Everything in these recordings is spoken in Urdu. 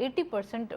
80%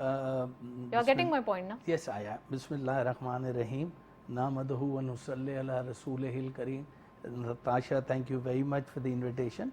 You are getting my point, na? Yes, I am. Bismillahirrahmanirrahim. Nahmaduhu wa nusalli ala rasulihil kareem. Natasha, thank you very much for the invitation.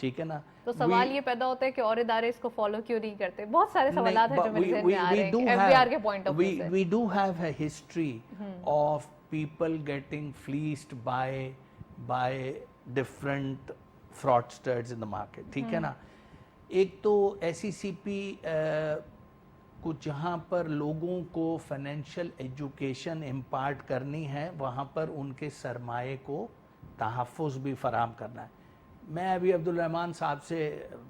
ٹھیک ہے نا. تو سوال یہ پیدا ہوتا ہے کہ اور ادارے اس کو فالو کیوں نہیں کرتے. بہت سارے سوالات ہیں جو میرے ذہن میں آ رہے ہیں FBR کے پوائنٹ آف ویو سے. We do have a history of people getting fleeced by different fraudsters in the market. ٹھیک ہے نا. ایک تو SECP کو جہاں پر لوگوں کو فائنینشیل ایجوکیشن امپارٹ کرنی ہے وہاں پر ان کے سرمایے کو تحفظ بھی فراہم کرنا ہے. میں ابھی عبدالرحمن صاحب سے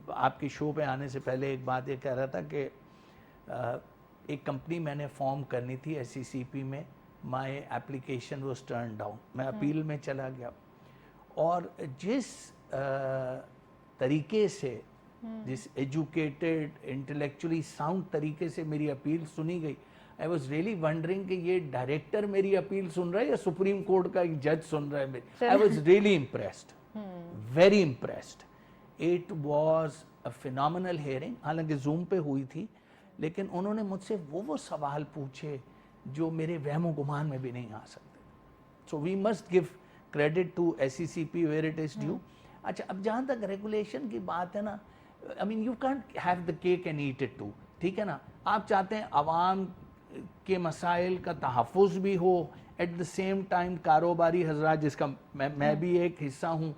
آپ کی شو پہ آنے سے پہلے ایک بات یہ کہہ رہا تھا کہ ایک کمپنی میں نے فارم کرنی تھی SECP میں. مائی ایپلیکیشن واز ٹرن ڈاؤن. میں اپیل میں چلا گیا اور جس طریقے سے جس ایجوکیٹڈ انٹلیکچولی ساؤنڈ طریقے سے میری اپیل سنی گئی, آئی واز ریئلی ونڈرنگ کہ یہ ڈائریکٹر میری اپیل سن رہا ہے یا سپریم کورٹ کا ایک جج سن رہا ہے میری. I was really impressed, very impressed. It was a phenomenal hearing. حالانکہ زوم پہ ہوئی تھی لیکن انہوں نے مجھ سے وہ سوال پوچھے جو میرے وہم و گمان میں بھی نہیں آ سکتے. So we must give credit to SECP where it is due. اچھا اب جہاں تک ریگولیشن کی بات ہے نا, I mean you can't have the cake and eat it too. ٹھیک ہے نا. آپ چاہتے ہیں عوام کے مسائل کا تحفظ بھی ہو, ایٹ دا سیم ٹائم کاروباری حضرات جس کا میں بھی ایک حصہ ہوں,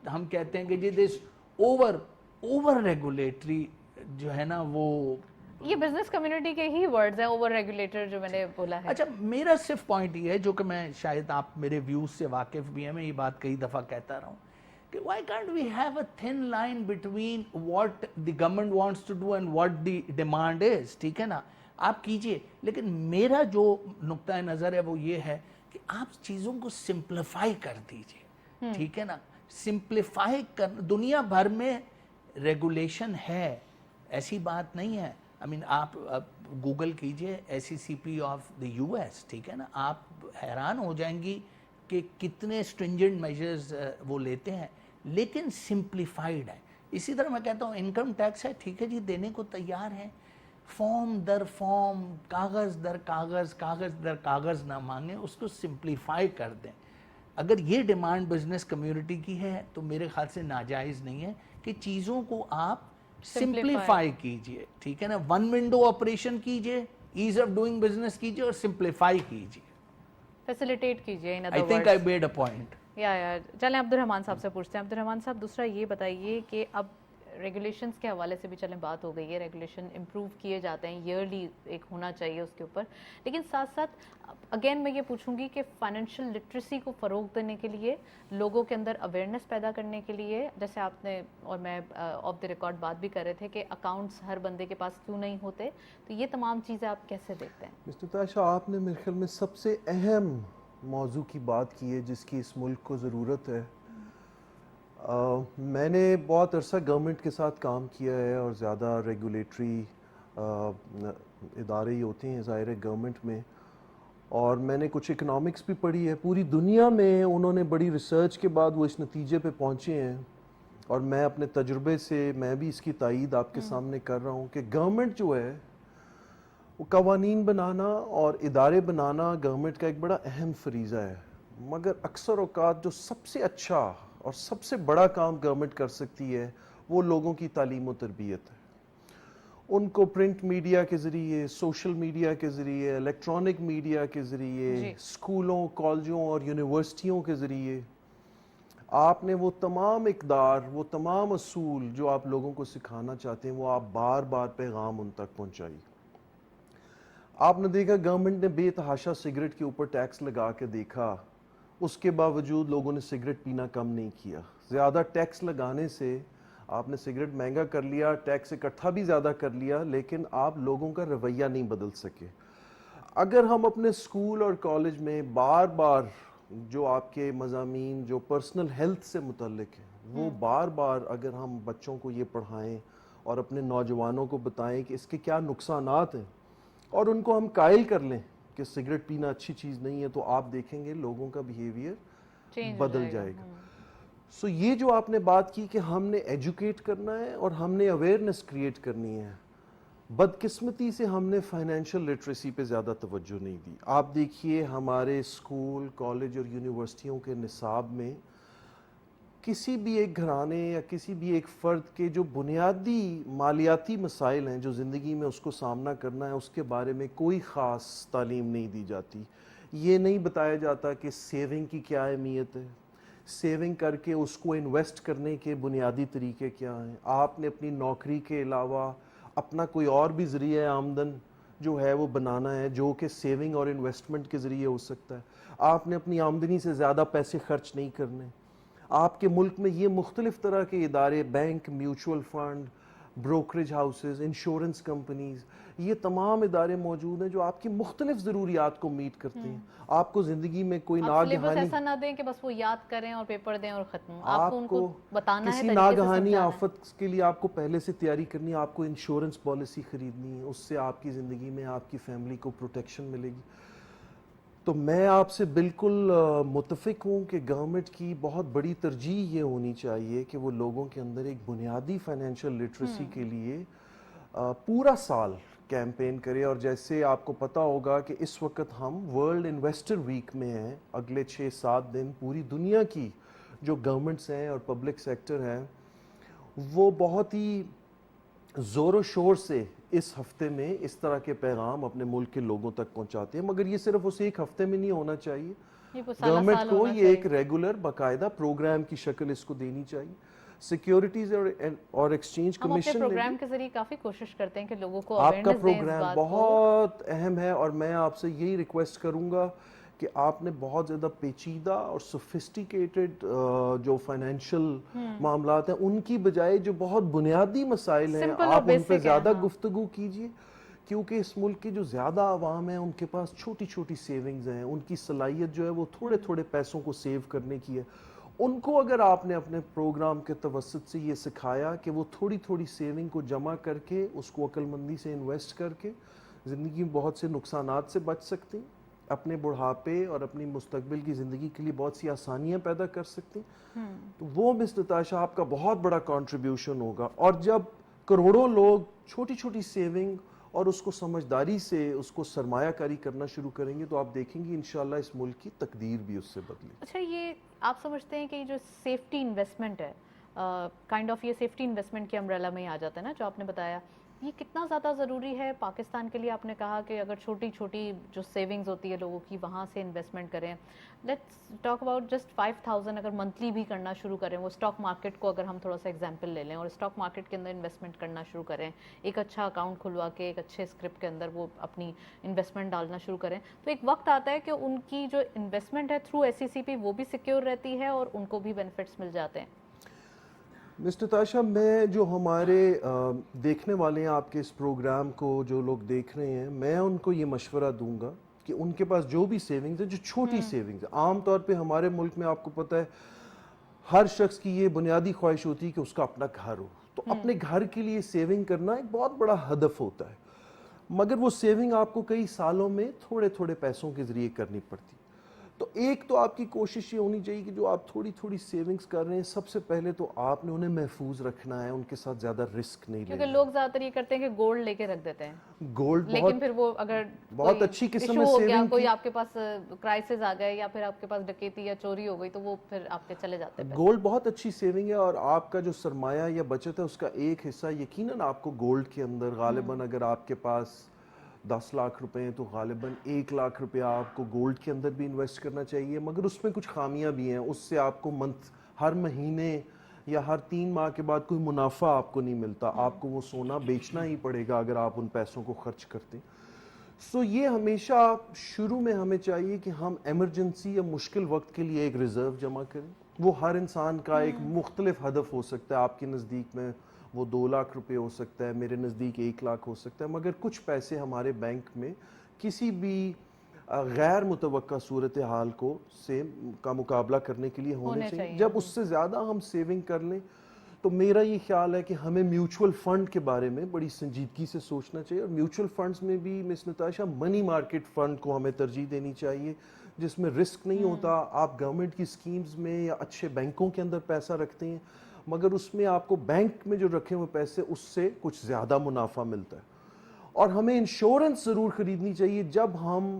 ہم کہتے ہیں کہ جی دس اوور ریگولیٹری جو ہے نا وہ یہ بزنس کمیونٹی کے ہی ورڈز ہیں اوور ریگولیٹر جو میں نے بولا ہے. اچھا میرا صرف پوائنٹ یہ ہے جو کہ میں شاید آپ میرے ویوز سے واقف بھی ہیں, میں یہ بات کئی دفعہ کہتا رہا ہوں کہ why can't we have a thin line between what the government wants to do and what the demand is. ٹھیک ہے نا. آپ کیجئے, لیکن میرا جو نقطہ نظر ہے وہ یہ ہے کہ آپ چیزوں کو سمپلیفائی کر دیجئے. ٹھیک ہے نا. سمپلیفائی کر, دنیا بھر میں ریگولیشن ہے, ایسی بات نہیں ہے. I mean آپ گوگل کیجئے SECP آف the US. ٹھیک ہے نا. آپ حیران ہو جائیں گی کہ کتنے اسٹرنجنٹ میجرز وہ لیتے ہیں لیکن سمپلیفائڈ ہے. اسی طرح میں کہتا ہوں انکم ٹیکس ہے, ٹھیک ہے جی, دینے کو تیار ہیں, فارم در فارم, کاغذ در کاغذ, کاغذ در کاغذ نہ مانگیں, اس کو سمپلیفائی کر دیں. اگر یہ ڈیمانڈ بزنس کمیونٹی کی ہے تو میرے خیال سے ناجائز نہیں ہے کہ چیزوں کو آپ سمپلیفائی کیجئے. ٹھیک ہے نا. ون ونڈو آپریشن کیجئے, ایز آف ڈوئنگ بزنس کیجئے اور سمپلیفائی کیجئے. فیسیلیٹیٹ کیجئے. I think I made a point. چلیں عبدالرحمان صاحب سے پوچھتے ہیں. عبدالرحمان صاحب دوسرا یہ بتائیے کہ اب ریگولیشنز کے حوالے سے بھی چلیں بات ہو گئی ہے, ریگولیشن امپروو کیے جاتے ہیں, ایئرلی ایک ہونا چاہیے اس کے اوپر, لیکن ساتھ ساتھ اگین میں یہ پوچھوں گی کہ فائنینشیل لٹریسی کو فروغ دینے کے لیے, لوگوں کے اندر اویئرنیس پیدا کرنے کے لیے, جیسے آپ نے اور میں آف دی ریکارڈ بات بھی کر رہے تھے کہ اکاؤنٹس ہر بندے کے پاس کیوں نہیں ہوتے, تو یہ تمام چیزیں آپ کیسے دیکھتے ہیں؟ مسٹر تاشا, آپ نے میرے خیال میں سب سے اہم موضوع کی بات کی ہے جس کی اس ملک کو ضرورت ہے. میں نے بہت عرصہ گورنمنٹ کے ساتھ کام کیا ہے اور زیادہ ریگولیٹری ادارے ہی ہوتے ہیں ظاہر ہے گورنمنٹ میں, اور میں نے کچھ اکنامکس بھی پڑھی ہے. پوری دنیا میں انہوں نے بڑی ریسرچ کے بعد وہ اس نتیجے پہ پہنچے ہیں, اور میں اپنے تجربے سے میں بھی اس کی تائید آپ کے سامنے کر رہا ہوں کہ گورنمنٹ جو ہے وہ قوانین بنانا اور ادارے بنانا گورنمنٹ کا ایک بڑا اہم فریضہ ہے, مگر اکثر اوقات جو سب سے اچھا اور سب سے بڑا کام گورنمنٹ کر سکتی ہے وہ لوگوں کی تعلیم و تربیت ہے. ان کو پرنٹ میڈیا کے ذریعے, سوشل میڈیا کے ذریعے, الیکٹرانک میڈیا کے ذریعے, اسکولوں, کالجوں اور یونیورسٹیوں کے ذریعے آپ نے وہ تمام اقدار, وہ تمام اصول جو آپ لوگوں کو سکھانا چاہتے ہیں وہ آپ بار بار پیغام ان تک پہنچائی. آپ نے دیکھا گورنمنٹ نے بے تحاشا سگریٹ کے اوپر ٹیکس لگا کے دیکھا, اس کے باوجود لوگوں نے سگریٹ پینا کم نہیں کیا. زیادہ ٹیکس لگانے سے آپ نے سگریٹ مہنگا کر لیا, ٹیکس اکٹھا بھی زیادہ کر لیا, لیکن آپ لوگوں کا رویہ نہیں بدل سکے. اگر ہم اپنے اسکول اور کالج میں بار بار جو آپ کے مضامین جو پرسنل ہیلتھ سے متعلق ہیں وہ بار بار اگر ہم بچوں کو یہ پڑھائیں اور اپنے نوجوانوں کو بتائیں کہ اس کے کیا نقصانات ہیں اور ان کو ہم قائل کر لیں کہ سگریٹ پینا اچھی چیز نہیں ہے, تو آپ دیکھیں گے لوگوں کا بیہیویئر بدل جائے گا. سو یہ جو آپ نے بات کی کہ ہم نے ایجوکیٹ کرنا ہے اور ہم نے اویئرنیس کریٹ کرنی ہے, بدقسمتی سے ہم نے فائنینشیل لٹریسی پہ زیادہ توجہ نہیں دی. آپ دیکھیے ہمارے اسکول, کالج اور یونیورسٹیوں کے نصاب میں کسی بھی ایک گھرانے یا کسی بھی ایک فرد کے جو بنیادی مالیاتی مسائل ہیں جو زندگی میں اس کو سامنا کرنا ہے، اس کے بارے میں کوئی خاص تعلیم نہیں دی جاتی. یہ نہیں بتایا جاتا کہ سیونگ کی کیا اہمیت ہے، سیونگ کر کے اس کو انویسٹ کرنے کے بنیادی طریقے کیا ہیں. آپ نے اپنی نوکری کے علاوہ اپنا کوئی اور بھی ذریعہ آمدن جو ہے وہ بنانا ہے، جو کہ سیونگ اور انویسٹمنٹ کے ذریعے ہو سکتا ہے. آپ نے اپنی آمدنی سے زیادہ پیسے خرچ نہیں کرنے. آپ کے ملک میں یہ مختلف طرح کے ادارے، bank, mutual fund, brokerage houses, insurance companies, یہ تمام ادارے موجود ہیں جو آپ کی مختلف ضروریات کو میٹ کرتے ہیں. آپ کو زندگی میں کوئی آپ سلیبس ناگہانی ایسا نہ دیں کہ بس وہ یاد کریں اور پیپر دیں اور ختم. آپ ان کو بتانا ہے، کسی طریقے سے ناگہانی سمجھانا ہے. آفت کے لیے آپ کو پہلے سے تیاری کرنی ہے. آپ کو انشورنس پالیسی خریدنی ہے، اس سے آپ کی زندگی میں آپ کی فیملی کو پروٹیکشن ملے گی. تو میں آپ سے بالکل متفق ہوں کہ گورنمنٹ کی بہت بڑی ترجیح یہ ہونی چاہیے کہ وہ لوگوں کے اندر ایک بنیادی فائنینشیل لٹریسی کے لیے پورا سال کیمپین کرے. اور جیسے آپ کو پتہ ہوگا کہ اس وقت ہم ورلڈ انویسٹر ویک میں ہیں. اگلے 6-7 دن پوری دنیا کی جو گورنمنٹس ہیں اور پبلک سیکٹر ہیں وہ بہت ہی زور و شور سے اس ہفتے میں اس طرح کے پیغام اپنے ملک کے لوگوں تک پہنچاتے ہیں. مگر یہ صرف اس ایک ہفتے میں نہیں ہونا چاہیے. یہ وہ سالہ گورنمنٹ سال کو ہونا یہ ایک چاہیے. ریگولر باقاعدہ پروگرام کی شکل اس کو دینی چاہیے. سیکیورٹیز اور ایکسچینج ہم اپنے کمیشن نے پروگرام بھی کے ذریعے کافی کوشش کرتے ہیں کہ لوگوں کو آپ کا اویئرنیس دیں اس پروگرام بات کو. بہت اہم ہے اور میں آپ سے یہی ریکویسٹ کروں گا کہ آپ نے بہت زیادہ پیچیدہ اور سوفسٹیکیٹڈ جو فائنینشیل معاملات ہیں ان کی بجائے جو بہت بنیادی مسائل ہیں Simple اور آپ ان پہ basic ہیں. زیادہ ہاں. گفتگو کیجیے. کیونکہ اس ملک کی جو زیادہ عوام ہیں ان کے پاس چھوٹی چھوٹی سیونگز ہیں، ان کی صلاحیت جو ہے وہ تھوڑے تھوڑے پیسوں کو سیو کرنے کی ہے. ان کو اگر آپ نے اپنے پروگرام کے توسط سے یہ سکھایا کہ وہ تھوڑی تھوڑی سیونگ کو جمع کر کے اس کو عقل مندی سے انویسٹ کر کے زندگی میں بہت سے نقصانات سے بچ سکتے ہیں، اپنے بڑھاپے اور اپنی مستقبل کی زندگی کے لیے بہت سی آسانیاں پیدا کر سکتے ہیں، تو وہ مس نتاشا آپ کا بہت بڑا کنٹریبیوشن ہوگا. اور جب کروڑوں لوگ چھوٹی چھوٹی سیونگ اور اس کو سمجھداری سے اس کو سرمایہ کاری کرنا شروع کریں گے تو آپ دیکھیں گے انشاءاللہ اس ملک کی تقدیر بھی اس سے بدلے. اچھا، یہ آپ سمجھتے ہیں کہ یہ جو سیفٹی انویسٹمنٹ ہے، کائنڈ آف یہ سیفٹی انویسٹمنٹ کے امبریلا میں ہی آ جاتا ہے نا جو آپ نے بتایا، یہ کتنا زیادہ ضروری ہے پاکستان کے لیے؟ آپ نے کہا کہ اگر چھوٹی چھوٹی جو سیونگز ہوتی ہے لوگوں کی وہاں سے انویسٹمنٹ کریں. لیٹس ٹاک اباؤٹ جسٹ 5000 اگر منتھلی بھی کرنا شروع کریں. وہ اسٹاک مارکیٹ کو اگر ہم تھوڑا سا ایگزامپل لے لیں اور اسٹاک مارکیٹ کے اندر انویسٹمنٹ کرنا شروع کریں، ایک اچھا اکاؤنٹ کھلوا کے ایک اچھے اسکرپٹ کے اندر وہ اپنی انویسٹمنٹ ڈالنا شروع کریں، تو ایک وقت آتا ہے کہ ان کی جو انویسٹمنٹ ہے تھرو SECP وہ بھی سیکیور رہتی ہے اور ان کو بھی بینیفٹس مل جاتے ہیں. مس نتاشا، میں جو ہمارے دیکھنے والے ہیں آپ کے اس پروگرام کو جو لوگ دیکھ رہے ہیں، میں ان کو یہ مشورہ دوں گا کہ ان کے پاس جو بھی سیونگز ہیں، جو چھوٹی سیونگز ہیں، عام طور پہ ہمارے ملک میں آپ کو پتہ ہے ہر شخص کی یہ بنیادی خواہش ہوتی ہے کہ اس کا اپنا گھر ہو، تو اپنے گھر کے لیے سیونگ کرنا ایک بہت بڑا ہدف ہوتا ہے. مگر وہ سیونگ آپ کو کئی سالوں میں تھوڑے تھوڑے پیسوں کے ذریعے کرنی پڑتی. تو ایک تو آپ کی کوشش یہ ہونی چاہیے کہ جو آپ تھوڑی تھوڑی سیونگز کر رہے ہیں، سب سے پہلے تو آپ نے انہیں محفوظ رکھنا ہے، ان کے ساتھ زیادہ رسک نہیں کیونکہ لینا. لوگ زیادہ تر یہ کرتے ہیں کہ گولڈ لے کے رکھ دیتے ہیں، گولڈ لیکن پھر وہ اگر بہت اچھی قسم ایشو میں ہو گیا، سیونگ کوئی آپ کے پاس کرائسس آ گئے یا پھر آپ کے پاس ڈکیتی یا چوری ہو گئی تو وہ پھر آپ کے چلے جاتے ہیں. گولڈ بہت اچھی سیونگ ہے اور آپ کا جو سرمایہ یا بچت ہے اس کا ایک حصہ یقیناً آپ کو گولڈ کے اندر غالباً اگر آپ کے پاس 10 لاکھ روپے ہیں تو غالباً 1 لاکھ روپیہ آپ کو گولڈ کے اندر بھی انویسٹ کرنا چاہیے. مگر اس میں کچھ خامیاں بھی ہیں، اس سے آپ کو ہر مہینے یا ہر 3 ماہ کے بعد کوئی منافع آپ کو نہیں ملتا. آپ کو وہ سونا بیچنا ہی پڑے گا اگر آپ ان پیسوں کو خرچ کرتے. سو یہ ہمیشہ شروع میں ہمیں چاہیے کہ ہم ایمرجنسی یا مشکل وقت کے لیے ایک ریزرو جمع کریں. وہ ہر انسان کا ایک مختلف ہدف ہو سکتا ہے. آپ کے نزدیک میں وہ 2 لاکھ روپے ہو سکتا ہے، میرے نزدیک 1 لاکھ ہو سکتا ہے. مگر کچھ پیسے ہمارے بینک میں کسی بھی غیر متوقع صورتحال کا مقابلہ کرنے کے لیے ہونے چاہیے. جب اس سے زیادہ ہم سیونگ کر لیں تو میرا یہ خیال ہے کہ ہمیں میوچول فنڈ کے بارے میں بڑی سنجیدگی سے سوچنا چاہیے. اور میوچول فنڈز میں بھی مس نتاشا منی مارکیٹ فنڈ کو ہمیں ترجیح دینی چاہیے جس میں رسک نہیں ہوتا. آپ گورنمنٹ کی اسکیمز میں یا اچھے بینکوں کے اندر پیسہ رکھتے ہیں مگر اس میں آپ کو بینک میں جو رکھے ہوئے پیسے اس سے کچھ زیادہ منافع ملتا ہے. اور ہمیں انشورنس ضرور خریدنی چاہیے جب ہم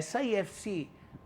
SIFC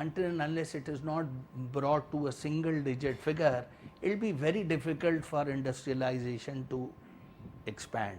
until and unless it is not brought to a single digit figure, it will be very difficult for industrialization to expand.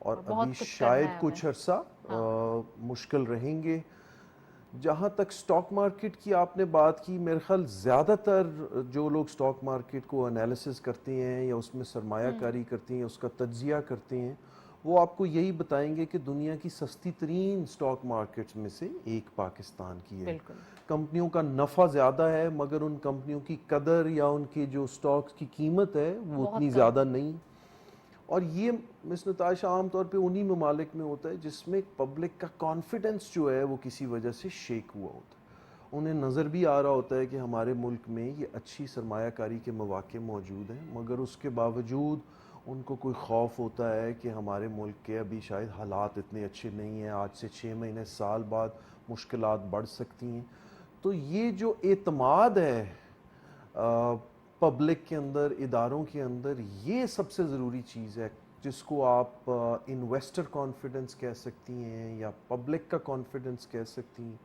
اور بہت ابھی کچھ شاید کرنا ہے کچھ عرصہ مشکل رہیں گے. جہاں تک سٹاک مارکیٹ کی آپ نے بات کی, میرے خیال زیادہ تر جو لوگ سٹاک مارکیٹ کو انالیسس کرتے ہیں یا اس میں سرمایہ کاری کرتے ہیں, اس کا تجزیہ کرتے ہیں, وہ آپ کو یہی بتائیں گے کہ دنیا کی سستی ترین سٹاک مارکیٹس میں سے ایک پاکستان کی ہے. بالکل. کمپنیوں کا نفع زیادہ ہے مگر ان کمپنیوں کی قدر یا ان کے جو سٹاکس کی قیمت ہے وہ اتنی زیادہ نہیں. اور یہ مس نتاشا عام طور پہ انہی ممالک میں ہوتا ہے جس میں پبلک کا کانفیڈنس جو ہے وہ کسی وجہ سے شیک ہوا ہوتا ہے. انہیں نظر بھی آ رہا ہوتا ہے کہ ہمارے ملک میں یہ اچھی سرمایہ کاری کے مواقع موجود ہیں, مگر اس کے باوجود ان کو کوئی خوف ہوتا ہے کہ ہمارے ملک کے ابھی شاید حالات اتنے اچھے نہیں ہیں, آج سے 6 مہینے سال بعد مشکلات بڑھ سکتی ہیں. تو یہ جو اعتماد ہے پبلک کے اندر, اداروں کے اندر, یہ سب سے ضروری چیز ہے جس کو آپ انویسٹر کانفیڈنس کہہ سکتی ہیں یا پبلک کا کانفیڈنس کہہ سکتی ہیں.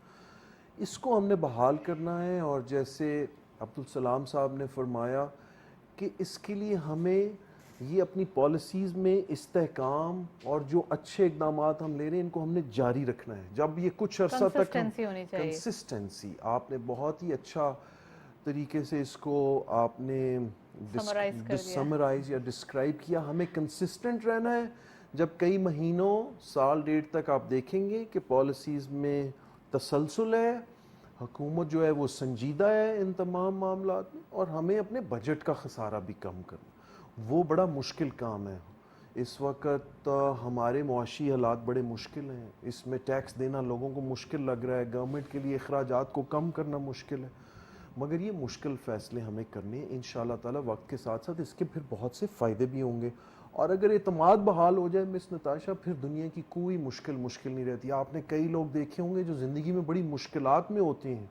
اس کو ہم نے بحال کرنا ہے. اور جیسے عبدالسلام صاحب نے فرمایا کہ اس کے لیے ہمیں یہ اپنی پالیسیز میں استحکام اور جو اچھے اقدامات ہم لے رہے ہیں ان کو ہم نے جاری رکھنا ہے. جب یہ کچھ عرصہ تک کنسسٹنسی ہونی چاہیے. کنسسٹنسی, آپ نے بہت ہی اچھا طریقے سے اس کو آپ نے سمرائز یا ڈسکرائب کیا. ہمیں کنسسٹنٹ رہنا ہے. جب کئی مہینوں سال ڈیڑھ تک آپ دیکھیں گے کہ پالیسیز میں تسلسل ہے, حکومت جو ہے وہ سنجیدہ ہے ان تمام معاملات میں, اور ہمیں اپنے بجٹ کا خسارہ بھی کم کرنا. وہ بڑا مشکل کام ہے. اس وقت ہمارے معاشی حالات بڑے مشکل ہیں. اس میں ٹیکس دینا لوگوں کو مشکل لگ رہا ہے, گورنمنٹ کے لیے اخراجات کو کم کرنا مشکل ہے, مگر یہ مشکل فیصلے ہمیں کرنے ہیں. انشاءاللہ تعالی وقت کے ساتھ ساتھ اس کے پھر بہت سے فائدے بھی ہوں گے. اور اگر اعتماد بحال ہو جائے مس نتاشا, پھر دنیا کی کوئی مشکل نہیں رہتی. آپ نے کئی لوگ دیکھے ہوں گے جو زندگی میں بڑی مشکلات میں ہوتے ہیں,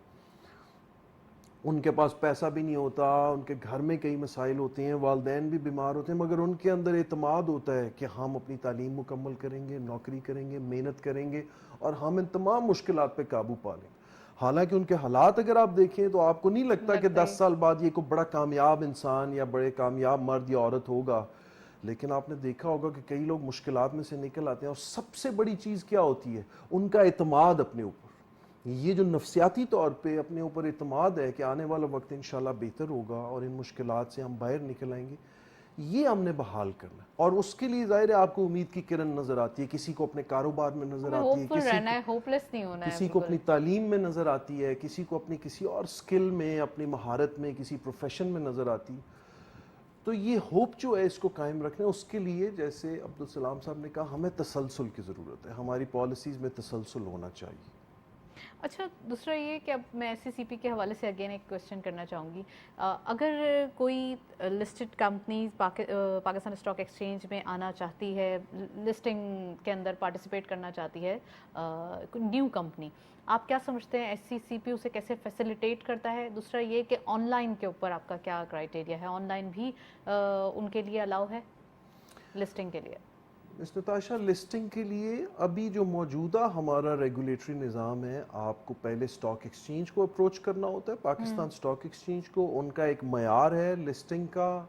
ان کے پاس پیسہ بھی نہیں ہوتا, ان کے گھر میں کئی مسائل ہوتے ہیں, والدین بھی بیمار ہوتے ہیں, مگر ان کے اندر اعتماد ہوتا ہے کہ ہم اپنی تعلیم مکمل کریں گے, نوکری کریں گے, محنت کریں گے اور ہم ان تمام مشکلات پہ قابو پا لیں گے. حالانکہ ان کے حالات اگر آپ دیکھیں تو آپ کو نہیں لگتا کہ 10 سال بعد یہ کوئی بڑا کامیاب انسان یا بڑے کامیاب مرد یا عورت ہوگا. لیکن آپ نے دیکھا ہوگا کہ کئی لوگ مشکلات میں سے نکل آتے ہیں, اور سب سے بڑی چیز کیا ہوتی ہے؟ ان کا اعتماد اپنے اوپر. یہ جو نفسیاتی طور پہ اپنے اوپر اعتماد ہے کہ آنے والا وقت انشاءاللہ بہتر ہوگا اور ان مشکلات سے ہم باہر نکل آئیں گے, یہ ہم نے بحال کرنا ہے. اور اس کے لیے ظاہر ہے آپ کو امید کی کرن نظر آتی ہے, کسی کو اپنے کاروبار میں نظر آتی ہے, کسی کو اپنی تعلیم میں نظر آتی ہے, کسی کو اپنی کسی اور سکل میں, اپنی مہارت میں, کسی پروفیشن میں نظر آتی ہے. تو یہ ہوپ جو ہے اس کو قائم رکھنا ہے. اس کے لیے جیسے عبدالسلام صاحب نے کہا, ہمیں تسلسل کی ضرورت ہے. ہماری پالیسیز میں تسلسل ہونا چاہیے. اچھا, دوسرا یہ کہ اب میں ایس سی سی پی کے حوالے سے اگین ایک کوشچن کرنا چاہوں گی. اگر کوئی listed companies Pakistan stock exchange میں آنا چاہتی ہے, لسٹنگ کے اندر پارٹیسپیٹ کرنا چاہتی ہے, نیو کمپنی, آپ کیا سمجھتے ہیں ایس سی سی پی اسے کیسے فیسیلیٹیٹ کرتا ہے؟ دوسرا یہ کہ آن لائن کے اوپر آپ کا کیا کرائٹیریا ہے, آن لائن بھی ان کے لیے الاؤ ہے لسٹنگ کے لیے؟ مس نتاشا, لسٹنگ کے لیے ابھی جو موجودہ ہمارا ریگولیٹری نظام ہے, آپ کو پہلے سٹاک ایکسچینج کو اپروچ کرنا ہوتا ہے, پاکستان سٹاک ایکسچینج کو. ان کا ایک معیار ہے لسٹنگ کا.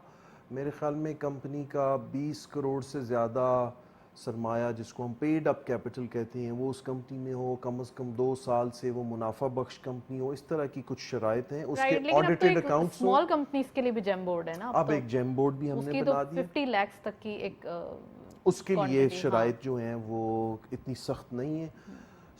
میرے خیال میں کمپنی کا 20 کروڑ سے زیادہ سرمایہ, جس کو ہم پیڈ اپ کیپٹل کہتے ہیں, وہ اس کمپنی میں ہو, کم از کم 2 سال سے وہ منافع بخش کمپنی ہو. اس طرح کی کچھ شرائط ہیں. اس کے آڈیٹڈ اکاؤنٹس ہوں. اسمال کمپنیز کے لیے بھی جیم بورڈ ہے نا اب ایک جیم بورڈ بھی ہم نے بنا دیا, 50 لاکھ تک کی ایک, اس کے لیے شرائط جو ہیں وہ اتنی سخت نہیں ہیں.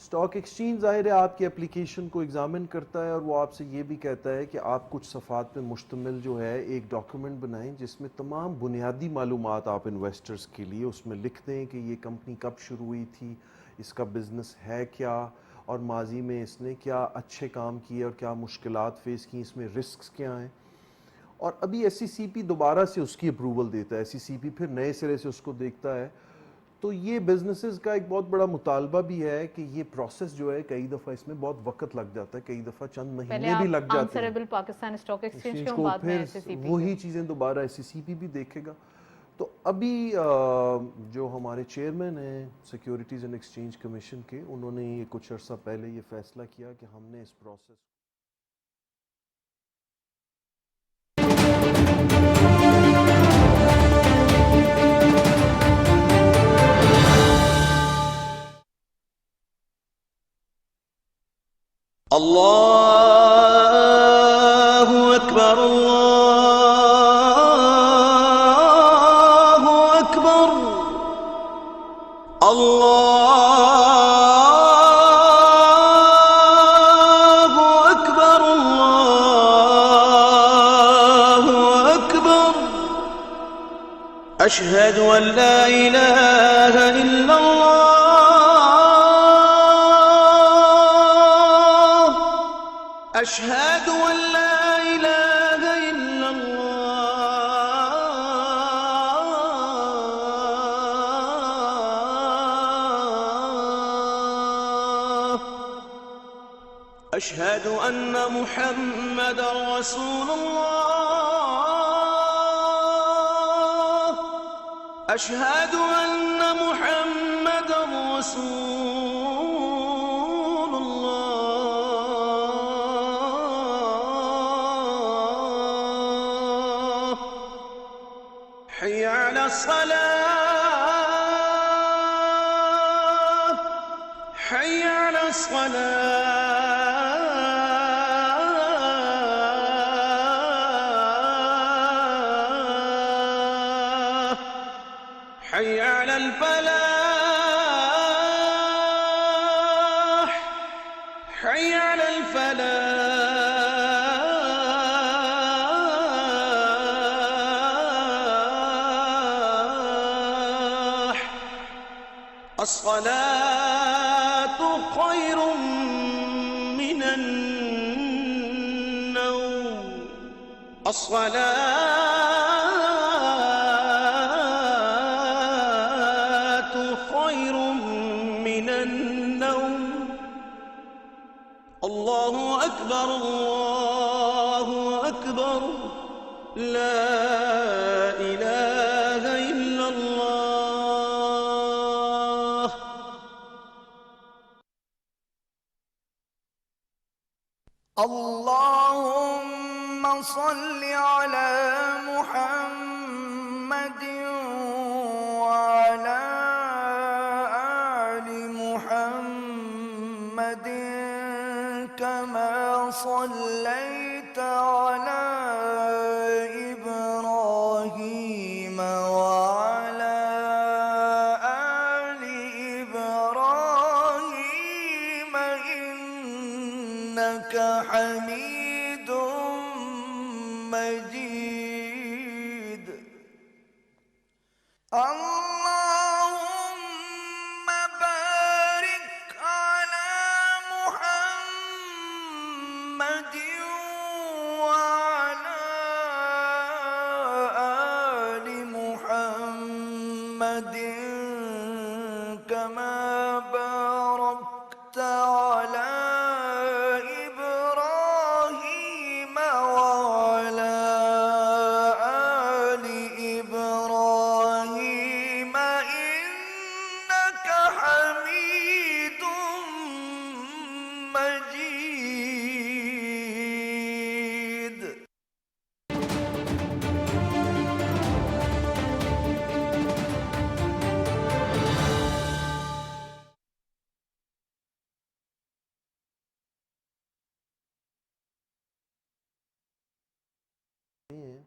سٹاک ایکسچینج ظاہر ہے آپ کی اپلیکیشن کو ایگزامن کرتا ہے, اور وہ آپ سے یہ بھی کہتا ہے کہ آپ کچھ صفحات پہ مشتمل جو ہے ایک ڈاکیومنٹ بنائیں جس میں تمام بنیادی معلومات آپ انویسٹرز کے لیے اس میں لکھ دیں کہ یہ کمپنی کب شروع ہوئی تھی, اس کا بزنس ہے کیا, اور ماضی میں اس نے کیا اچھے کام کیے اور کیا مشکلات فیس کی, اس میں رسکس کیا ہیں. اور ابھی ایس سی سی پی دوبارہ سے اس کی اپروول دیتا ہے, ایس سی سی پی پھر نئے سرے سے اس کو دیکھتا ہے. تو یہ بزنسز کا ایک بہت بڑا مطالبہ بھی ہے کہ یہ پروسیس جو ہے کئی دفعہ اس میں بہت وقت لگ جاتا ہے, کئی دفعہ چند مہینے بھی لگ جاتے ہیں. پاکستان اسٹاک ایکسچینج کو بعد میں وہی چیزیں دوبارہ ایس سی سی پی بھی دیکھے گا. تو ابھی جو ہمارے چیئرمین ہیں سیکیورٹیز اینڈ ایکسچینج کمیشن کے, انہوں نے یہ کچھ عرصہ پہلے یہ فیصلہ کیا کہ ہم نے اس پروسیس الله أكبر الله أكبر الله أكبر الله أكبر أشهد أن لا إله إلا الله أشهد أن لا إله إلا الله أشهد أن محمدا رسول الله أشهد أن محمدا رسول الله حي على الصلاة حي على الصلاة حي على الفلاح حي على الفلاح الصلاة خير من النوم الصلاة خير من النوم الله أكبر الله أكبر لا إله إلا الله اللهم صل على محمد وعلى آل محمد كما صليت على إبراهيم وعلى آل إبراهيم إنك حميد مجيد اللهم بارك على محمد وعلى آل محمد كما باركت على إبراهيم وعلى آل إبراهيم إنك حميد مجيد ہیں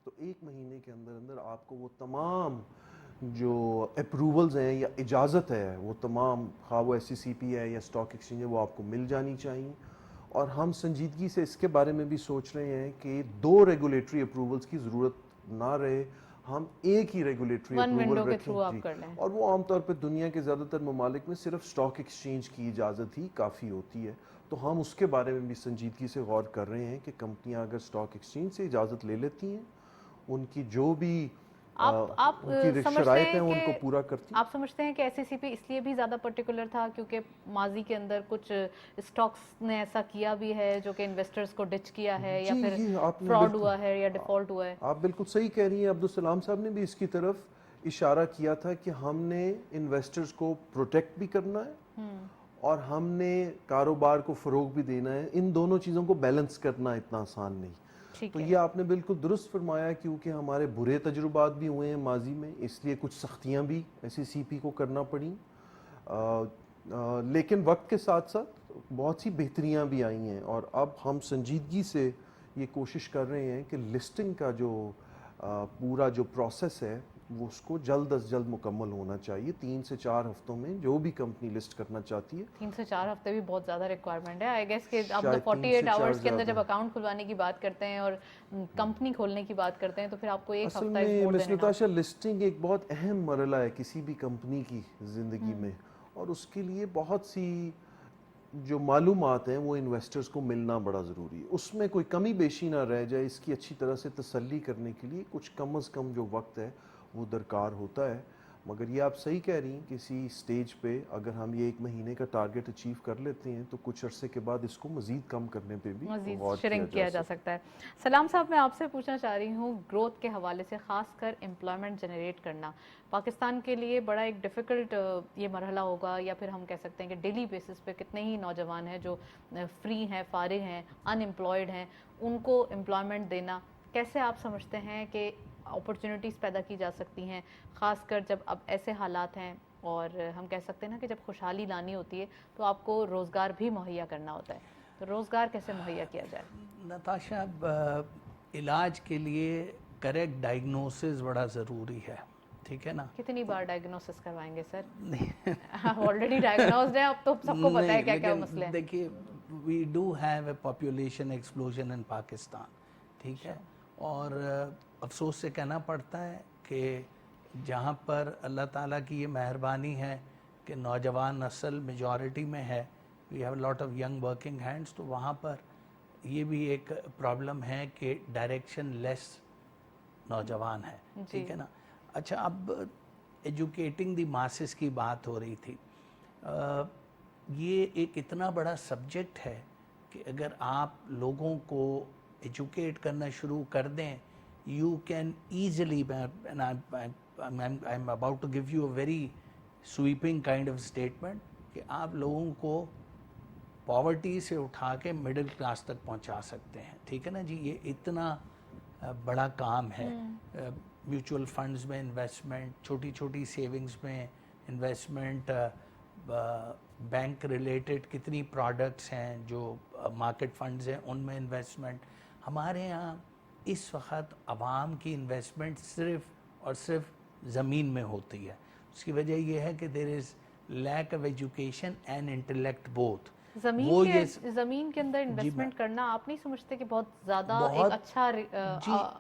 تو ایک مہینے کے اندر اندر آپ کو وہ تمام جو اپروولز ہیں یا اجازت ہے وہ تمام خواہ وہ ایس سی سی پی ہے یا اسٹاک ایکسچینج ہے وہ آپ کو مل جانی چاہیے. اور ہم سنجیدگی سے اس کے بارے میں بھی سوچ رہے ہیں کہ دو ریگولیٹری اپروولز کی ضرورت نہ رہے, ہم ایک ہی ریگولیٹری ون ونڈو اپروول کے تھرو آپ رکھیں کر لیں. اور وہ عام طور پہ دنیا کے زیادہ تر ممالک میں صرف اسٹاک ایکسچینج کی اجازت ہی کافی ہوتی ہے. تو ہم اس کے بارے میں بھی سنجیدگی سے غور کر رہے ہیں کہ کمپنیاں اگر اسٹاک ایکسچینج سے اجازت لے لیتی ہیں, ان کی جو بھی آپ ان کی سمجھتے شرائط ہیں ہیں ان کہ کو پورا کرتی ہیں. آپ سمجھتے ہیں کہ ایس سی سی پی اس لیے بھی زیادہ پرٹیکولر تھا کیونکہ ماضی کے اندر کچھ اسٹاکس نے ایسا کیا بھی ہے جو کہ انویسٹرز کو ڈچ کیا ہے یا پھر فراڈ ہوا ہے یا ڈیفالٹ ہوا ہے؟ آپ بالکل صحیح کہہ رہی ہیں. عبدالسلام صاحب نے بھی اس کی طرف اشارہ کیا تھا کہ ہم نے انویسٹرز کو پروٹیکٹ بھی کرنا ہے اور ہم نے کاروبار کو فروغ بھی دینا ہے. ان دونوں چیزوں کو بیلنس کرنا اتنا آسان نہیں. تو یہ آپ نے بالکل درست فرمایا, کیونکہ ہمارے برے تجربات بھی ہوئے ہیں ماضی میں, اس لیے کچھ سختیاں بھی ایس سی سی پی کو کرنا پڑیں. لیکن وقت کے ساتھ ساتھ بہت سی بہتریاں بھی آئی ہیں اور اب ہم سنجیدگی سے یہ کوشش کر رہے ہیں کہ لسٹنگ کا جو پورا جو پروسیس ہے وہ اس کو جلد از جلد مکمل ہونا چاہیے. 3 سے 4 ہفتوں میں جو بھی کمپنی لسٹ کرنا چاہتی ہے. 3 سے 4 ہفتے بھی بہت زیادہ ریکوائرمنٹ ہے. آئی گیس کہ آپ شاید 48 3 سے آورس 4 کے اندر جب زیادہ. اکاؤنٹ کھلوانے کی بات کرتے ہیں اور کمپنی کھولنے کی بات کرتے ہیں تو پھر آپ کو ایک اصل ہفتہ میں more مس than enough. نتاشا لسٹنگ ایک بہت اہم مرحلہ ہے کسی بھی کمپنی کی زندگی میں اور اس کے لیے بہت سی جو معلومات ہیں وہ انویسٹرز کو ملنا بڑا ضروری ہے. اس میں کوئی کمی بیشی نہ رہ جائے اس کی اچھی طرح سے تسلی کرنے کے لیے کچھ کم از کم جو وقت ہے وہ درکار ہوتا ہے. مگر یہ آپ صحیح کہہ رہی ہیں کسی سٹیج پہ اگر ہم یہ 1 مہینے کا ٹارگٹ اچیو کر لیتے ہیں تو کچھ عرصے کے بعد اس کو مزید کم کرنے پہ بھی مزید غور شرنک کیا جا سکتا ہے. سلام صاحب میں آپ سے پوچھنا چاہ رہی ہوں گروتھ کے حوالے سے خاص کر امپلائمنٹ جنریٹ کرنا پاکستان کے لیے بڑا ایک ڈیفیکلٹ یہ مرحلہ ہوگا یا پھر ہم کہہ سکتے ہیں کہ ڈیلی بیسس پہ کتنے ہی نوجوان ہیں جو فری ہیں, فارغ ہیں, ان امپلائڈ ہیں, ان کو امپلائمنٹ دینا کیسے آپ سمجھتے ہیں کہ اپرچونیٹیز پیدا کی جا سکتی ہیں خاص کر جب اب ایسے حالات ہیں اور ہم کہہ سکتے ہیں نا کہ جب خوشحالی لانی ہوتی ہے تو آپ کو روزگار بھی مہیا کرنا ہوتا ہے, تو روزگار کیسے مہیا کیا جائے؟ نتاشا علاج کے لیے کریکٹ ڈائگنوسس بڑا ضروری ہے, ٹھیک ہے نا. کتنی بار ڈائگنوسس کروائیں گے سر؟ آلریڈی ڈائگنوزڈ ہیں, اب تو سب کو پتہ ہے کیا کیا مسئلے ہیں. دیکھیے we do have a population explosion in Pakistan, ٹھیک ہے, اور افسوس سے کہنا پڑتا ہے کہ جہاں پر اللہ تعالیٰ کی یہ مہربانی ہے کہ نوجوان نسل میجورٹی میں ہے, we have lot of young working hands, تو وہاں پر یہ بھی ایک پرابلم ہے کہ ڈائریکشن لیس نوجوان ہے, ٹھیک ہے نا. اچھا اب ایجوکیٹنگ دی ماسز کی بات ہو رہی تھی, یہ ایک اتنا بڑا سبجیکٹ ہے کہ اگر آپ لوگوں کو ایجوکیٹ کرنا شروع کر دیں you can easily, and I'm about to give you a very sweeping kind of statement, کہ آپ لوگوں کو پاورٹی سے اٹھا کے مڈل کلاس تک پہنچا سکتے ہیں, ٹھیک ہے نا جی. یہ اتنا بڑا کام ہے. میوچول فنڈز میں انویسٹمنٹ, چھوٹی چھوٹی سیونگز میں انویسٹمنٹ, بینک ریلیٹڈ کتنی پروڈکٹس ہیں جو مارکیٹ فنڈز ہیں ان میں انویسٹمنٹ. ہمارے ہاں اس وقت عوام کی انویسٹمنٹ صرف اور صرف زمین میں ہوتی ہے. اس کی وجہ یہ ہے کہ there is lack of education and intellect both. زمین کے اندر انویسٹمنٹ کرنا آپ نہیں سمجھتے کہ بہت زیادہ ایک اچھا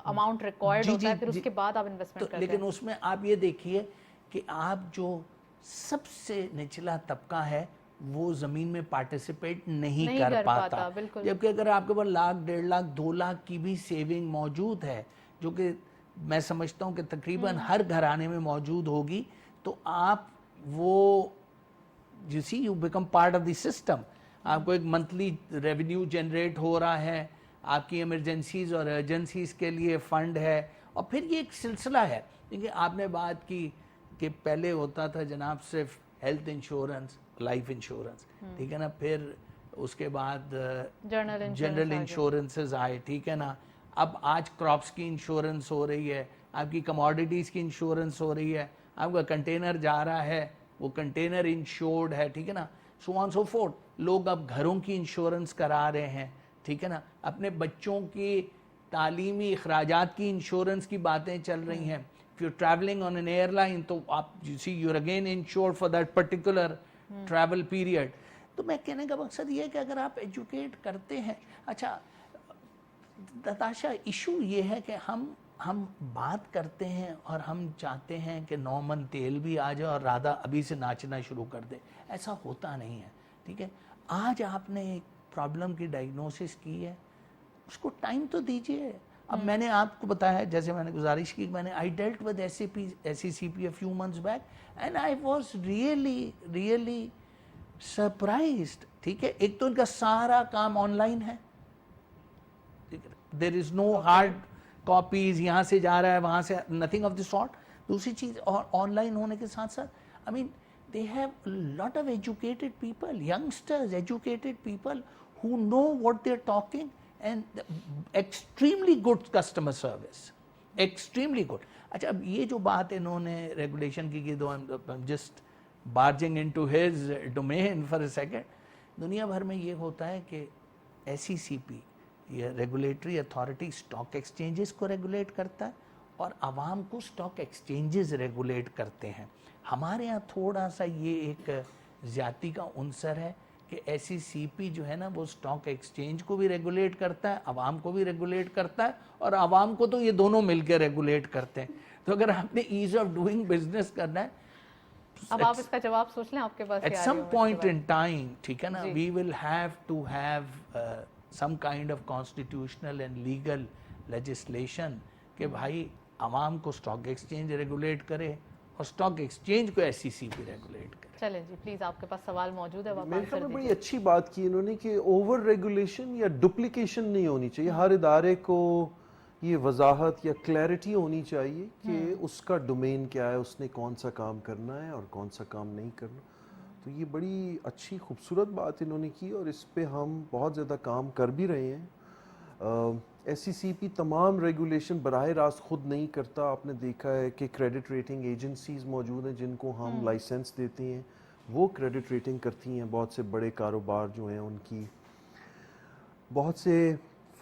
اماؤنٹ ریکوائرڈ ہوتا ہے, پھر اس کے بعد آپ انویسٹمنٹ کرتے ہیں؟ لیکن اس میں آپ یہ دیکھیے کہ آپ جو سب سے نچلا طبقہ ہے وہ زمین میں پارٹیسپیٹ نہیں کر پاتا, جبکہ اگر آپ کے پاس 1 لاکھ 1.5 لاکھ 2 لاکھ کی بھی سیونگ موجود ہے, جو کہ میں سمجھتا ہوں کہ تقریباً ہر گھرانے میں موجود ہوگی, تو آپ وہ you see you become part of the system. آپ کو ایک منتھلی ریونیو جنریٹ ہو رہا ہے, آپ کی ایمرجنسیز اور ایجنسیز کے لیے فنڈ ہے, اور پھر یہ ایک سلسلہ ہے. دیکھیے آپ نے بات کی کہ پہلے ہوتا تھا جناب صرف ہیلتھ انشورنس, لائف انشورنس, ٹھیک ہے نا, پھر اس کے بعد جنرل انشورنسز آئے, ٹھیک ہے نا. اب آج کراپس کی انشورنس ہو رہی ہے, آپ کی کموڈیٹیز کی انشورنس ہو رہی ہے, آپ کا کنٹینر جا رہا ہے وہ کنٹینر انشورڈ ہے, ٹھیک ہے نا, سو آن سو فورتھ. لوگ اب گھروں کی انشورنس کرا رہے ہیں, ٹھیک ہے نا, اپنے بچوں کی تعلیمی اخراجات کی انشورنس کی باتیں چل رہی ہیں. If you're traveling on an airline تو آپ you see you're again insured for that particular travel period. تو میں کہنے کا مقصد یہ ہے کہ اگر آپ ایجوکیٹ کرتے ہیں. اچھا نتاشا ایشو یہ ہے کہ ہم بات کرتے ہیں اور ہم چاہتے ہیں کہ 9 من تیل بھی آ جائے اور رادھا ابھی سے ناچنا شروع کر دے. ایسا ہوتا نہیں ہے, ٹھیک ہے. آج آپ نے ایک پرابلم کی ڈائگنوسس کی ہے, اس کو ٹائم تو دیجیے. اب میں نے آپ کو بتایا, جیسے میں نے گزارش کی, میں نے I dealt with SECP a few months back and I was really surprised, ٹھیک ہے. ایک تو ان کا سارا کام آن لائن ہے, there is no hard copies, یہاں سے جا رہا ہے وہاں سے, nothing of the sort. دوسری چیز آن لائن ہونے کے ساتھ ساتھ I mean they have a lot of educated people, youngsters, educated people who know what they're talking, and extremely good customer service, extremely good. اچھا اب یہ جو بات انہوں نے ریگولیشن کی, I'm just barging into his domain for a second. دنیا بھر میں یہ ہوتا ہے کہ SECP یہ ریگولیٹری اتھارٹی اسٹاک ایکسچینجز کو ریگولیٹ کرتا ہے اور عوام کو اسٹاک ایکسچینجز ریگولیٹ کرتے ہیں. ہمارے ہاں تھوڑا سا یہ ایک زیادتی کا عنصر ہے کہ SECP جو ہے نا وہ اسٹاک ایکسچینج کو بھی ریگولیٹ کرتا ہے, عوام کو بھی ریگولیٹ کرتا ہے, اور عوام کو تو یہ دونوں مل کے ریگولیٹ کرتے ہیں. تو اگر آپ نے ایز آف ڈوئنگ بزنس کرنا ہے, اب آپ اس کا جواب سوچ لیں, آپ کے پاس at some point in time, ٹھیک ہے نا, جی. we will have to have some kind of constitutional and legal legislation کہ بھائی عوام کو اسٹاک ایکسچینج ریگولیٹ کرے اور اسٹاک ایکسچینج کو SECP ریگولیٹ کرے. چلیں جی, پلیز آپ کے پاس سوال موجود ہے, میرے خیال میں بڑی اچھی بات کی انہوں نے کہ اوور ریگولیشن یا ڈپلیکیشن نہیں ہونی چاہیے. ہر ادارے کو یہ وضاحت یا کلیئرٹی ہونی چاہیے کہ اس کا ڈومین کیا ہے, اس نے کون سا کام کرنا ہے اور کون سا کام نہیں کرنا. تو یہ بڑی اچھی خوبصورت بات انہوں نے کی اور اس پہ ہم بہت زیادہ کام کر بھی رہے ہیں. SECP تمام ریگولیشن براہ راست خود نہیں کرتا. آپ نے دیکھا ہے کہ کریڈٹ ریٹنگ ایجنسیز موجود ہیں جن کو ہم لائسنس دیتے ہیں, وہ کریڈٹ ریٹنگ کرتی ہیں. بہت سے بڑے کاروبار جو ہیں ان کی, بہت سے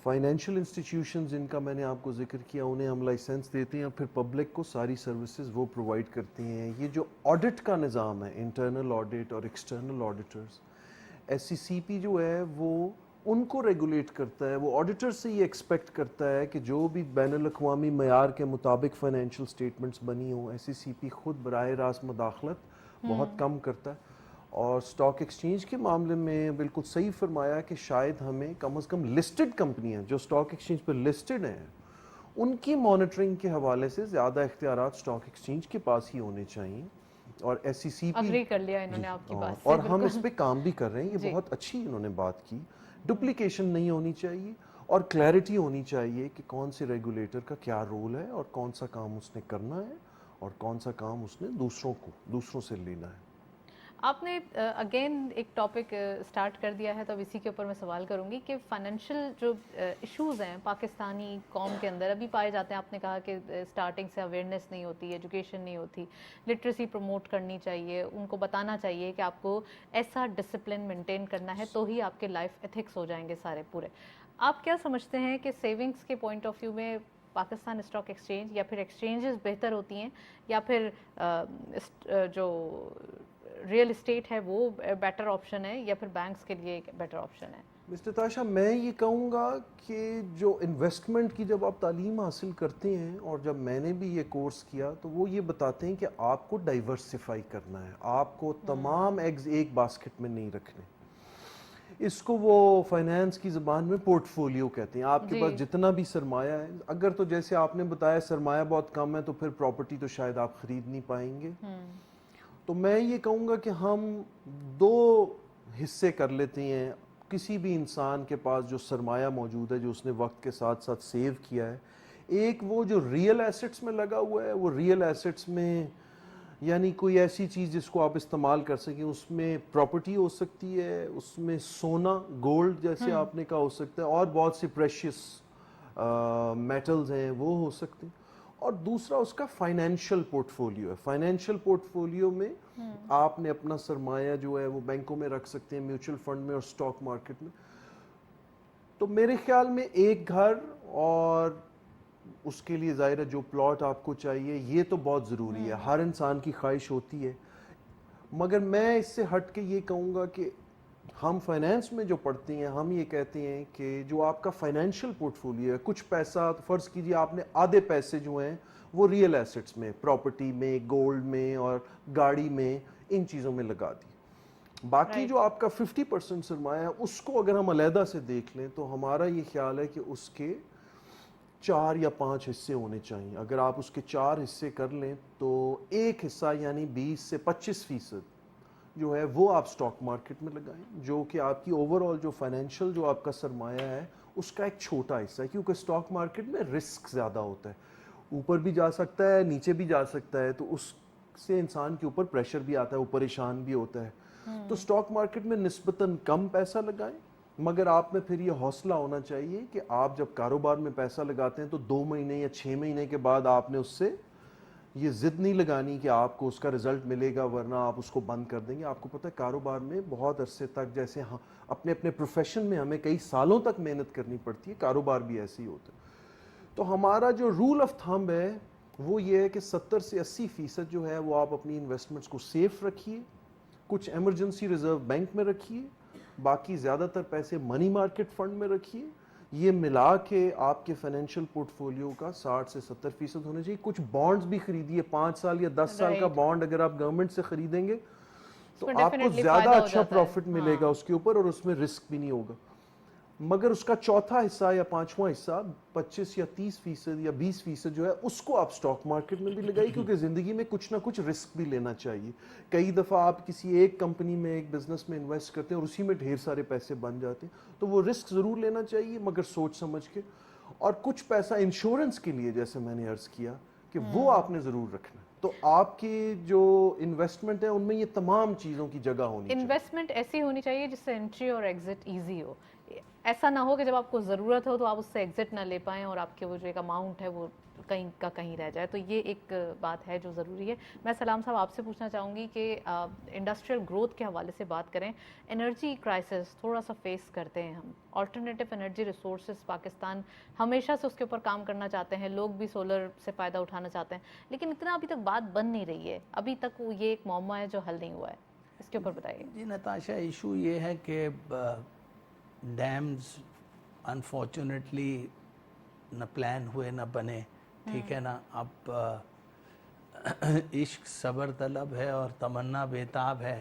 فائنینشیل انسٹیٹیوشنز جن کا میں نے آپ کو ذکر کیا, انہیں ہم لائسنس دیتے ہیں اور پھر پبلک کو ساری سروسز وہ پرووائڈ کرتی ہیں. یہ جو آڈٹ کا نظام ہے, انٹرنل آڈٹ اور ایکسٹرنل آڈیٹرز, SECP جو ہے وہ ان کو ریگولیٹ کرتا ہے. وہ آڈیٹر سے یہ ایکسپیکٹ کرتا ہے کہ جو بھی بین الاقوامی معیار کے مطابق فائنینشیل سٹیٹمنٹس بنی ہوں, SECP خود براہ راست مداخلت بہت کم کرتا ہے. اور سٹاک ایکسچینج کے معاملے میں بالکل صحیح فرمایا کہ شاید ہمیں کم از کم لسٹڈ کمپنیاں جو سٹاک ایکسچینج پر لسٹڈ ہیں ان کی مانیٹرنگ کے حوالے سے زیادہ اختیارات سٹاک ایکسچینج کے پاس ہی ہونے چاہیے. اور SECP اگری کر لیا انہوں نے آپ کی بات سے, اور ہم اس پہ کام بھی کر رہے ہیں. یہ بہت اچھی انہوں نے بات کی. ڈپلیکیشن نہیں ہونی چاہیے اور کلیئرٹی ہونی چاہیے کہ کون سے ریگولیٹر کا کیا رول ہے اور کون سا کام اس نے کرنا ہے اور کون سا کام اس نے دوسروں سے لینا ہے. آپ نے اگین ایک ٹاپک سٹارٹ کر دیا ہے, تو اب اسی کے اوپر میں سوال کروں گی کہ فائنینشیل جو ایشوز ہیں پاکستانی قوم کے اندر ابھی پائے جاتے ہیں. آپ نے کہا کہ سٹارٹنگ سے اویئرنیس نہیں ہوتی, ایجوکیشن نہیں ہوتی, لٹریسی پروموٹ کرنی چاہیے, ان کو بتانا چاہیے کہ آپ کو ایسا ڈسپلن مینٹین کرنا ہے تو ہی آپ کے لائف ایتھکس ہو جائیں گے سارے پورے. آپ کیا سمجھتے ہیں کہ سیونگس کے پوائنٹ آف ویو میں پاکستان اسٹاک ایکسچینج یا پھر ایکسچینجز بہتر ہوتی ہیں, یا پھر جو ریئل اسٹیٹ ہے وہ بیٹر آپشن ہے, یا پھر بینکس کے لیے ایک بیٹر آپشن ہے؟ مسٹر تاشا, میں یہ کہوں گا کہ جو انویسٹمنٹ کی جب آپ تعلیم حاصل کرتے ہیں, اور جب میں نے بھی یہ کورس کیا, تو وہ یہ بتاتے ہیں کہ آپ کو ڈائیورسفائی کرنا ہے, آپ کو تمام ایگز ایک باسکٹ میں نہیں رکھنے. اس کو وہ فائنانس کی زبان میں پورٹ فولیو کہتے ہیں. آپ کے پاس جتنا بھی سرمایہ ہے, اگر تو جیسے آپ نے بتایا سرمایہ بہت کم ہے تو پھر پراپرٹی تو شاید آپ خرید نہیں پائیں گے. تو میں یہ کہوں گا کہ ہم 2 حصے کر لیتے ہیں. کسی بھی انسان کے پاس جو سرمایہ موجود ہے جو اس نے وقت کے ساتھ ساتھ سیو کیا ہے, ایک وہ جو ریئل ایسٹس میں لگا ہوا ہے, وہ ریئل ایسٹس میں یعنی کوئی ایسی چیز جس کو آپ استعمال کر سکیں. اس میں پراپرٹی ہو سکتی ہے, اس میں سونا گولڈ جیسے آپ نے کہا ہو سکتا ہے, اور بہت سی پریشیس میٹلز ہیں وہ ہو سکتے ہیں. اور دوسرا اس کا فائنینشیل پورٹ فولیو ہے. فائنینشیل پورٹ فولیو میں آپ نے اپنا سرمایہ جو ہے وہ بینکوں میں رکھ سکتے ہیں, میوچل فنڈ میں اور سٹاک مارکیٹ میں. تو میرے خیال میں ایک گھر اور اس کے لیے ظاہر ہے جو پلاٹ آپ کو چاہیے, یہ تو بہت ضروری ہے, ہر انسان کی خواہش ہوتی ہے. مگر میں اس سے ہٹ کے یہ کہوں گا کہ ہم فائنینس میں جو پڑھتے ہیں ہم یہ کہتے ہیں کہ جو آپ کا فائنینشیل پورٹ فولیو ہے, کچھ پیسہ فرض کیجئے آپ نے آدھے پیسے جو ہیں وہ ریئل ایسٹس میں, پراپرٹی میں, گولڈ میں اور گاڑی میں, ان چیزوں میں لگا دی. باقی جو آپ کا 50% سرمایہ ہے اس کو اگر ہم علیحدہ سے دیکھ لیں تو ہمارا یہ خیال ہے کہ اس کے 4 یا 5 حصے ہونے چاہیے. اگر آپ اس کے 4 حصے کر لیں تو ایک حصہ یعنی 20 سے 25% جو ہے وہ آپ سٹاک مارکیٹ میں لگائیں, جو کہ آپ کی اوور آل جو فائنینشیل جو آپ کا سرمایہ ہے اس کا ایک چھوٹا حصہ ہے. کیونکہ سٹاک مارکیٹ میں رسک زیادہ ہوتا ہے, اوپر بھی جا سکتا ہے نیچے بھی جا سکتا ہے, تو اس سے انسان کے اوپر پریشر بھی آتا ہے, وہ پریشان بھی ہوتا ہے. تو سٹاک مارکیٹ میں نسبتاً کم پیسہ لگائیں, مگر آپ میں پھر یہ حوصلہ ہونا چاہیے کہ آپ جب کاروبار میں پیسہ لگاتے ہیں تو 2 مہینے یا 6 مہینے کے بعد آپ نے اس سے یہ ضد نہیں لگانی کہ آپ کو اس کا رزلٹ ملے گا ورنہ آپ اس کو بند کر دیں گے. آپ کو پتہ ہے کاروبار میں بہت عرصے تک جیسے اپنے اپنے پروفیشن میں ہمیں کئی سالوں تک محنت کرنی پڑتی ہے, کاروبار بھی ایسے ہی ہوتا ہے. تو ہمارا جو رول آف تھمب ہے وہ یہ ہے کہ 70 سے 80% جو ہے وہ آپ اپنی انویسٹمنٹس کو سیف رکھیے, کچھ ایمرجنسی ریزرو بینک میں رکھیے, باقی زیادہ تر پیسے منی مارکیٹ فنڈ میں رکھیے. یہ ملا کے آپ کے فائنینشیل پورٹ فولیو کا 60 سے 70% ہونا چاہیے. کچھ بانڈز بھی خریدیے, 5 سال یا 10 سال کا بانڈ اگر آپ گورنمنٹ سے خریدیں گے تو آپ کو زیادہ اچھا پروفٹ ملے گا اس کے اوپر اور اس میں رسک بھی نہیں ہوگا. مگر اس کا چوتھا حصہ یا پانچواں حصہ 25 یا 30% یا 20% جو ہے اس کو آپ سٹاک مارکیٹ میں بھی لگائیے, کیونکہ زندگی میں کچھ نہ کچھ رسک بھی لینا چاہیے. کئی دفعہ آپ کسی ایک کمپنی میں ایک بزنس میں انویسٹ کرتے ہیں اور اسی میں ڈھیر سارے پیسے بن جاتے ہیں, تو وہ رسک ضرور لینا چاہیے مگر سوچ سمجھ کے. اور کچھ پیسہ انشورنس کے لیے جیسے میں نے عرض کیا کہ وہ آپ نے ضرور رکھنا. تو آپ کی جو انویسٹمنٹ ہے ان میں یہ تمام چیزوں کی جگہ ہونی چاہیے. انویسٹمنٹ ایسی ہونی چاہیے جس سے انٹری اور ایگزٹ ایزی ہو. ایسا نہ ہو کہ جب آپ کو ضرورت ہو تو آپ اس سے ایگزٹ نہ لے پائیں اور آپ کے وہ جو ایک اماؤنٹ ہے وہ کہیں کا کہیں رہ جائے. تو یہ ایک بات ہے جو ضروری ہے. میں سلام صاحب آپ سے پوچھنا چاہوں گی کہ انڈسٹریل گروتھ کے حوالے سے بات کریں. انرجی کرائسس تھوڑا سا فیس کرتے ہیں ہم, آلٹرنیٹیو انرجی ریسورسز پاکستان ہمیشہ سے اس کے اوپر کام کرنا چاہتے ہیں, لوگ بھی سولر سے فائدہ اٹھانا چاہتے ہیں, لیکن اتنا ابھی تک بات بن نہیں رہی ہے. ابھی تک وہ یہ ایک معمہ ہے جو حل نہیں ہوا ہے. اس کے اوپر بتائیے. جی نتاشا, ایشو یہ ہے کہ ڈیمز انفارچونیٹلی نہ پلان ہوئے نہ بنے, ٹھیک ہے نا. اب عشق صبر طلب ہے اور تمنا بیتاب ہے.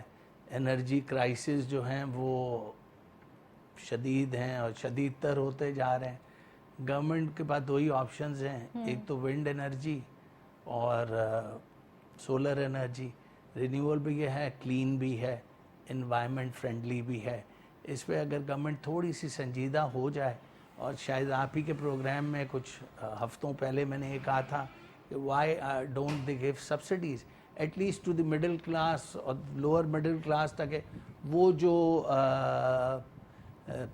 انرجی کرائسس جو ہیں وہ شدید ہیں اور شدید تر ہوتے جا رہے ہیں. گورنمنٹ کے پاس 2 ہی آپشنز ہیں, ایک تو ونڈ انرجی اور سولر انرجی. رینیول بھی یہ ہے, کلین بھی ہے, انوائرمنٹ فرینڈلی بھی ہے. اس پہ اگر گورنمنٹ تھوڑی سی سنجیدہ ہو جائے, اور شاید آپ ہی کے پروگرام میں کچھ ہفتوں پہلے میں نے یہ کہا تھا کہ why don't they give subsidies at least to the middle class اور لوور مڈل کلاس تک. وہ جو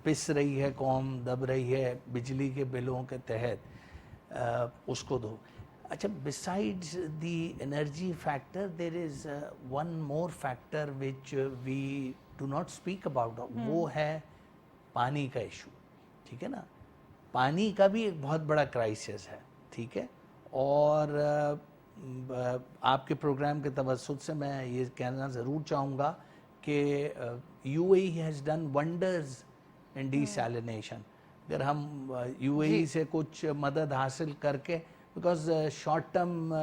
پس رہی ہے قوم, دب رہی ہے بجلی کے بلوں کے تحت, اس کو دو. اچھا, besides the energy factor there is one more factor which we do not speak about. وہ ہے پانی کا ایشو, ٹھیک ہے نا. پانی کا بھی ایک بہت بڑا کرائسس ہے, ٹھیک ہے. اور آپ کے پروگرام کے توسط سے میں یہ کہنا ضرور چاہوں گا کہ you a E has done wonders in D salination. اگر ہم یو اے ای سے کچھ مدد حاصل کر کے, بیکاز شارٹ ٹرم